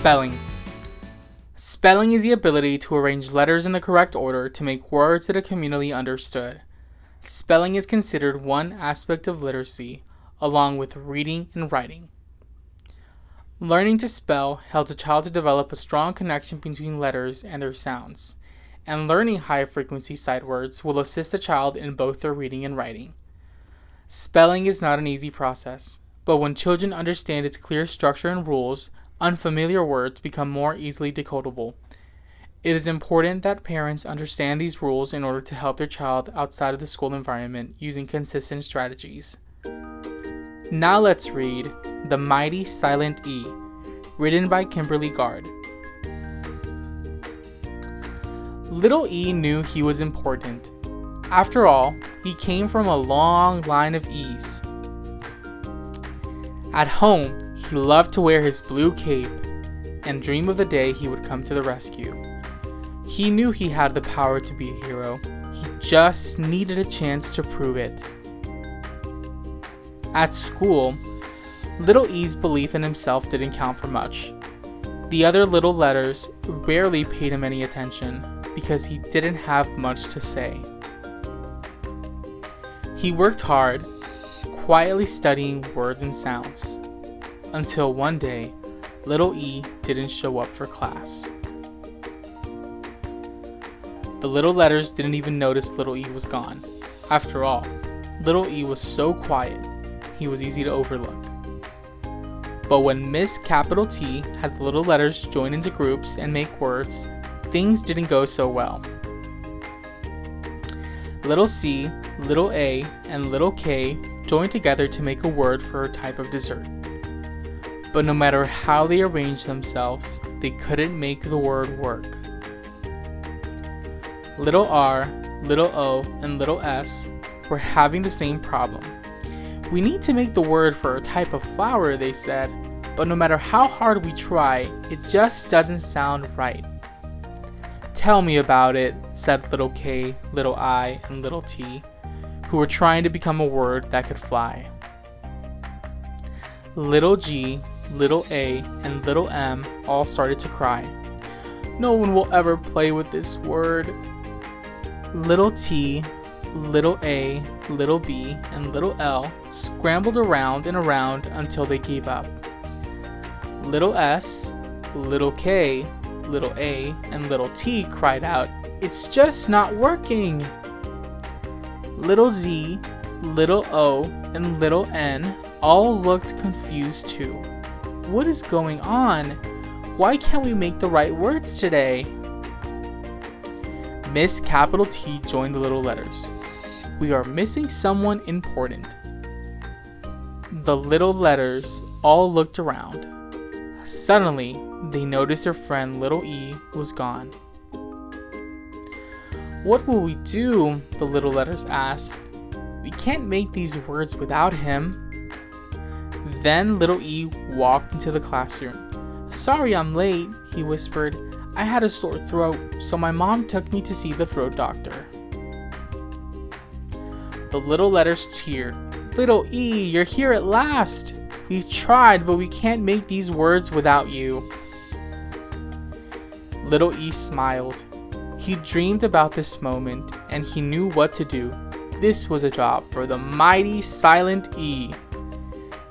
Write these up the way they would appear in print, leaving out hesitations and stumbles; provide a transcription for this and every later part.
Spelling. Spelling is the ability to arrange letters in the correct order to make words that are communally understood. Spelling is considered one aspect of literacy, along with reading and writing. Learning to spell helps a child to develop a strong connection between letters and their sounds, and learning high-frequency sight words will assist a child in both their reading and writing. Spelling is not an easy process, but when children understand its clear structure and rules, unfamiliar words become more easily decodable. It is important that parents understand these rules in order to help their child outside of the school environment using consistent strategies. Now let's read The Mighty Silent E, written by Kimberlee Gard. Little E knew he was important. After all, he came from a long line of E's. At home, he loved to wear his blue cape and dream of the day he would come to the rescue. He knew he had the power to be a hero. He just needed a chance to prove it. At school, Little E's belief in himself didn't count for much. The other little letters rarely paid him any attention because he didn't have much to say. He worked hard, quietly studying words and sounds, until one day, Little E didn't show up for class. The little letters didn't even notice Little E was gone. After all, Little E was so quiet, he was easy to overlook. But when Miss Capital T had the little letters join into groups and make words, things didn't go so well. Little C, little A, and little K joined together to make a word for a type of dessert. But no matter how they arranged themselves, they couldn't make the word work. Little R, little O, and little S were having the same problem. We need to make the word for a type of flower, they said, but no matter how hard we try, it just doesn't sound right. Tell me about it, said little K, little I, and little T, who were trying to become a word that could fly. Little G, little A, and little M all started to cry. No one will ever play with this word. Little T, little A, little B, and little L scrambled around and around until they gave up. Little S, little K, little A, and little T cried out, "It's just not working!" Little Z, little O, and little N all looked confused too. What is going on? Why can't we make the right words today? Miss Capital T joined the little letters. We are missing someone important. The little letters all looked around. Suddenly, they noticed their friend little E was gone. What will we do? The little letters asked. We can't make these words without him. Then little E walked into the classroom. Sorry I'm late, he whispered. I had a sore throat, so my mom took me to see the throat doctor. The little letters cheered. Little E, you're here at last. We've tried, but we can't make these words without you. Little E smiled. He dreamed about this moment, and he knew what to do. This was a job for the mighty silent E.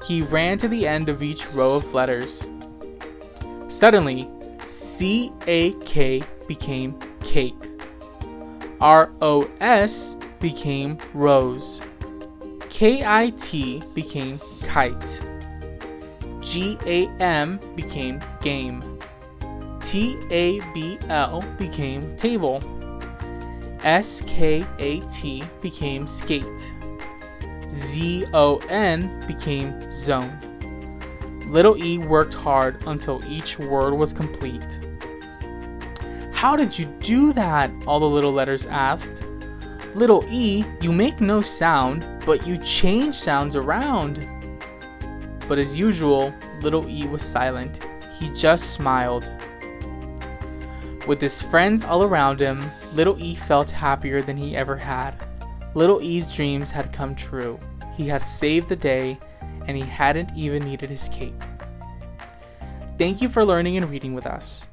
He ran to the end of each row of letters. Suddenly, C-A-K became cake. R-O-S became rose. K-I-T became kite. G-A-M became game. T-A-B-L became table. S-K-A-T became skate. Z-O-N became zone. Little E worked hard until each word was complete. How did you do that? All the little letters asked. Little E, you make no sound, but you change sounds around. But as usual, little E was silent. He just smiled. With his friends all around him, little E felt happier than he ever had. Little E's dreams had come true. He had saved the day, and he hadn't even needed his cape. Thank you for learning and reading with us.